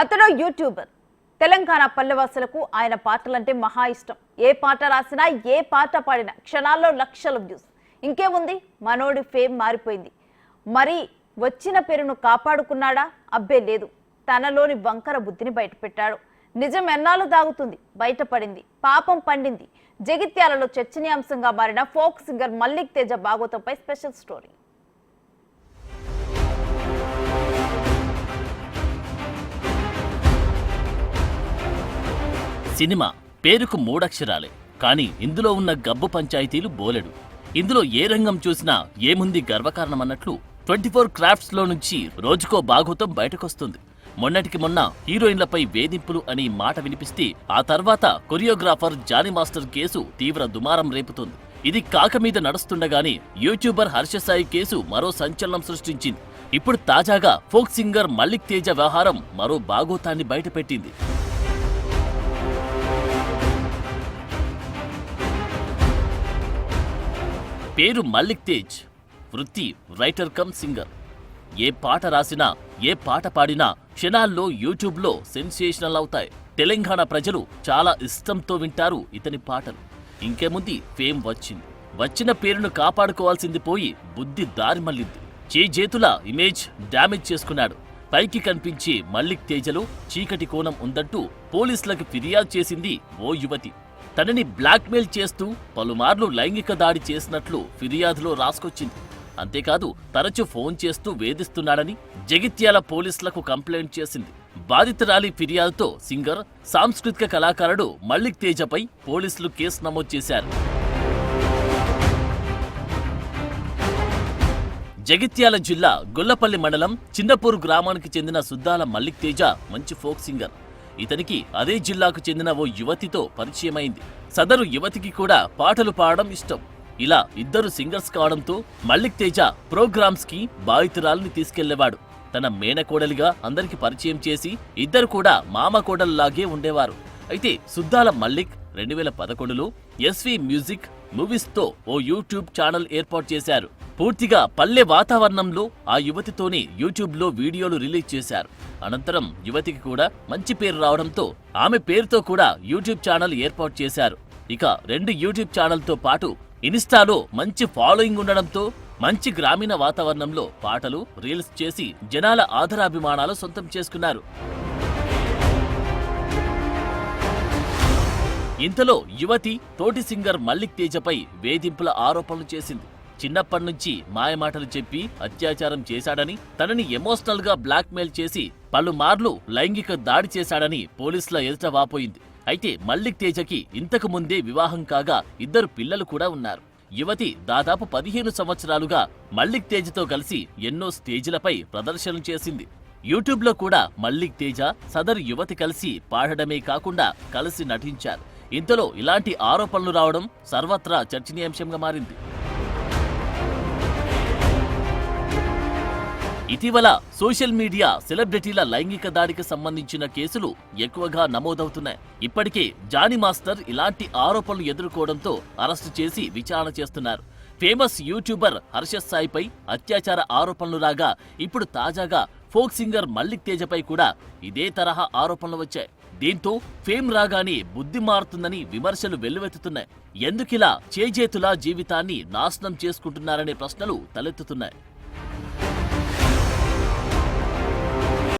అతడు యూట్యూబర్. తెలంగాణ పల్లెవాసులకు ఆయన పాటలంటే మహా ఇష్టం. ఏ పాట రాసినా, ఏ పాట పాడినా క్షణాల్లో లక్షల వ్యూస్. ఇంకేముంది, మనోడి ఫేమ్ మారిపోయింది. మరి వచ్చిన పేరును కాపాడుకున్నాడా? అబ్బే లేదు. తనలోని వంకర బుద్ధిని బయటపెట్టాడు. నిజం ఎన్నాళ్ళు దాగుతుంది, బయటపడింది. పాపం పండింది. జగిత్యాలలో చర్చనీయాంశంగా మారిన ఫోక్ సింగర్ మల్లిక్ తేజ భాగవతంపై స్పెషల్ స్టోరీ. సినిమా పేరుకు మూడక్షరాలే, కానీ ఇందులో ఉన్న గబ్బు పంచాయతీలు బోలెడు. ఇందులో ఏ రంగం చూసినా ఏముంది గర్వకారణమన్నట్లు 24 క్రాఫ్ట్స్లో నుంచి రోజుకో భాగవతం బయటకొస్తుంది. మొన్నటికి మొన్న హీరోయిన్లపై వేధింపులు అని మాట వినిపిస్తే ఆ తర్వాత కొరియోగ్రాఫర్ జానీ మాస్టర్ కేసు తీవ్ర దుమారం రేపుతుంది. ఇది కాక మీద నడుస్తుండగానే యూట్యూబర్ హర్షసాయి కేసు మరో సంచలనం సృష్టించింది. ఇప్పుడు తాజాగా ఫోక్ సింగర్ మల్లిక్ తేజ వ్యవహారం మరో భాగోతాన్ని బయటపెట్టింది. పేరు మల్లిక్ తేజ్, వృత్తి రైటర్ కమ్ సింగర్. ఏ పాట రాసినా, ఏ పాట పాడినా క్షణాల్లో యూట్యూబ్లో సెన్సేషనల్ అవుతాయి. తెలంగాణ ప్రజలు చాలా ఇష్టంతో వింటారు ఇతని పాటలు. ఇంకేముంది, ఫేమ్ వచ్చింది. వచ్చిన పేరును కాపాడుకోవాల్సింది పోయి బుద్ధి దారి మళ్ళింది. చేజేతుల ఇమేజ్ డ్యామేజ్ చేసుకున్నాడు. పైకి కనిపించే మల్లిక్ తేజలో చీకటి కోణం ఉందంటూ పోలీసులకు ఫిర్యాదు చేసింది ఓ యువతి. తనని బ్లాక్మెయిల్ చేస్తూ పలుమార్లు లైంగిక దాడి చేసినట్లు ఫిర్యాదులో రాసుకొచ్చింది. అంతేకాదు తరచూ ఫోన్ చేస్తూ వేధిస్తున్నాడని జగిత్యాల పోలీసులకు కంప్లైంట్ చేసింది. బాధితురాలి ఫిర్యాదుతో సింగర్, సాంస్కృతిక కళాకారుడు మల్లిక్ తేజపై పోలీసులు కేసు నమోదు చేశారు. జగిత్యాల జిల్లా గొల్లపల్లి మండలం చిన్నపూరు గ్రామానికి చెందిన సుద్దాల మల్లిక్ తేజ మంచి ఫోక్ సింగర్. ఇతనికి అదే జిల్లాకు చెందిన ఓ యువతితో పరిచయమైంది. సదరు యువతికి కూడా పాటలు పాడడం ఇష్టం. ఇలా ఇద్దరు సింగర్స్ కావడంతో మల్లిక్ తేజ ప్రోగ్రామ్స్ కి బాధితురాల్ని తీసుకెళ్లేవాడు. తన మేనకోడలిగా అందరికి పరిచయం చేసి ఇద్దరు కూడా మామ కోడల్లాగే ఉండేవారు. అయితే సుద్దాల మల్లిక్ 2011లో ఎస్వి మ్యూజిక్ మూవీస్తో ఓ యూట్యూబ్ ఛానల్ ఏర్పాటు చేశారు. పూర్తిగా పల్లె వాతావరణంలో ఆ యువతితోనే యూట్యూబ్లో వీడియోలు రిలీజ్ చేశారు. అనంతరం యువతికి కూడా మంచి పేరు రావడంతో ఆమె పేరుతో కూడా యూట్యూబ్ ఛానల్ ఏర్పాటు చేశారు. ఇక 2 యూట్యూబ్ ఛానల్తో పాటు ఇన్స్టాలో మంచి ఫాలోయింగ్ ఉండడంతో మంచి గ్రామీణ వాతావరణంలో పాటలు, రీల్స్ చేసి జనాల ఆదరాభిమానాలు సొంతం చేసుకున్నారు. ఇంతలో యువతి తోటి సింగర్ మల్లిక్ తేజపై వేధింపుల ఆరోపణలు చేసింది. చిన్నప్పటినుంచి మాయమాటలు చెప్పి అత్యాచారం చేశాడని, తనని ఎమోషనల్ గా బ్లాక్మెయిల్ చేసి పలుమార్లు లైంగిక దాడి చేశాడని పోలీసుల ఎదుట వాపోయింది. అయితే మల్లిక్ తేజకి ఇంతకు ముందే వివాహం కాగా 2 పిల్లలు కూడా ఉన్నారు. యువతి దాదాపు 15 సంవత్సరాలుగా మల్లిక్ తేజతో కలిసి ఎన్నో స్టేజ్లపై ప్రదర్శనలు చేసింది. యూట్యూబ్లో కూడా మల్లిక్ తేజ, సదరు యువతి కలిసి పాడడమే కాకుండా కలిసి నటించారు. ఇంతలో ఇలాంటి ఆరోపణలు రావడం సర్వత్రా చర్చనీయాంశంగా మారింది. ఇటీవల సోషల్ మీడియా సెలబ్రిటీల లైంగిక దాడికి సంబంధించిన కేసులు ఎక్కువగా నమోదవుతున్నాయి. ఇప్పటికే జానీ మాస్టర్ ఇలాంటి ఆరోపణలు ఎదుర్కోవడంతో అరెస్టు చేసి విచారణ చేస్తున్నారు. ఫేమస్ యూట్యూబర్ హర్షసాయిపై అత్యాచార ఆరోపణలు రాగా ఇప్పుడు తాజాగా ఫోక్ సింగర్ మల్లిక్ తేజపై కూడా ఇదే తరహా ఆరోపణలు వచ్చాయి. దీంతో ఫేమ్ రాగానే బుద్ధి మారుతుందని విమర్శలు వెల్లువెత్తుతున్నాయి. ఎందుకిలా చేజేతులా జీవితాన్ని నాశనం చేసుకుంటున్నారనే ప్రశ్నలు తలెత్తుతున్నాయి.